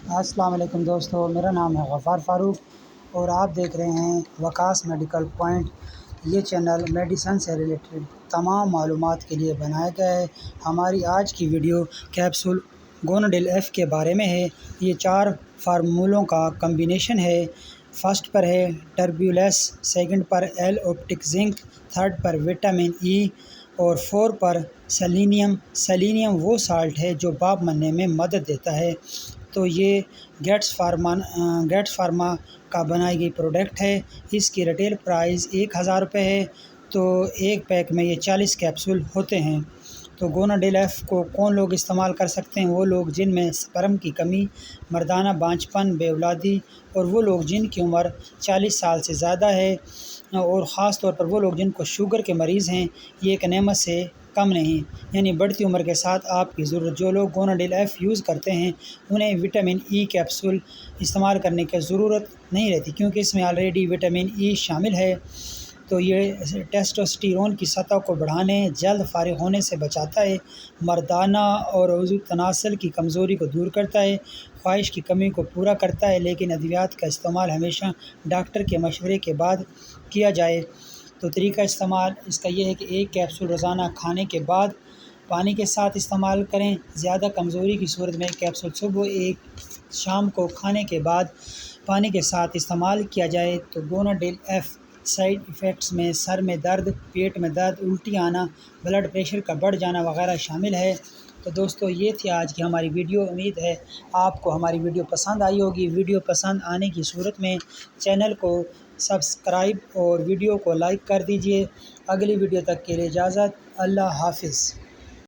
السلام علیکم دوستو، میرا نام ہے غفار فاروق اور آپ دیکھ رہے ہیں وکاس میڈیکل پوائنٹ۔ یہ چینل میڈیسن سے ریلیٹڈ تمام معلومات کے لیے بنایا گیا ہے۔ ہماری آج کی ویڈیو کیپسول گوناڈیل ایف کے بارے میں ہے۔ یہ 4 فارمولوں کا کمبینیشن ہے۔ فرسٹ پر ہے ٹربیولس، سیکنڈ پر ایل اوپٹک زنک، تھرڈ پر وٹامن ای اور 4 پر سیلینیم۔ سیلینیم وہ سالٹ ہے جو بھاپ بننے میں مدد دیتا ہے۔ تو یہ گیٹس فارما کا بنائی گئی پروڈکٹ ہے۔ اس کی ریٹیل پرائز 1000 روپے ہے۔ تو ایک پیک میں یہ 40 کیپسول ہوتے ہیں۔ تو گوناڈیل ایف کو کون لوگ استعمال کر سکتے ہیں؟ وہ لوگ جن میں سپرم کی کمی، مردانہ بانجھپن، بے اولادی، اور وہ لوگ جن کی عمر 40 سال سے زیادہ ہے، اور خاص طور پر وہ لوگ جن کو شوگر کے مریض ہیں۔ یہ ایک نعمت سے کم نہیں، یعنی بڑھتی عمر کے ساتھ آپ کی ضرورت۔ جو لوگ گوناڈیل ایف یوز کرتے ہیں انہیں وٹامن ای کیپسول استعمال کرنے کی ضرورت نہیں رہتی، کیونکہ اس میں آلریڈی وٹامن ای شامل ہے۔ تو یہ ٹیسٹوسٹیرون کی سطح کو بڑھانے، جلد فارغ ہونے سے بچاتا ہے، مردانہ اور عضو تناسل کی کمزوری کو دور کرتا ہے، خواہش کی کمی کو پورا کرتا ہے، لیکن ادویات کا استعمال ہمیشہ ڈاکٹر کے مشورے کے بعد کیا جائے۔ تو طریقہ استعمال اس کا یہ ہے کہ ایک کیپسول روزانہ کھانے کے بعد پانی کے ساتھ استعمال کریں۔ زیادہ کمزوری کی صورت میں ایک کیپسول صبح، ایک شام کو کھانے کے بعد پانی کے ساتھ استعمال کیا جائے۔ تو گوناڈیل ایف سائیڈ ایفیکٹس میں سر میں درد، پیٹ میں درد، الٹی آنا، بلڈ پریشر کا بڑھ جانا وغیرہ شامل ہے۔ تو دوستو یہ تھی آج کی ہماری ویڈیو۔ امید ہے آپ کو ہماری ویڈیو پسند آئی ہوگی۔ ویڈیو پسند آنے کی صورت میں چینل کو سبسکرائب اور ویڈیو کو لائک کر دیجئے۔ اگلی ویڈیو تک کے لیے اجازت۔ اللہ حافظ۔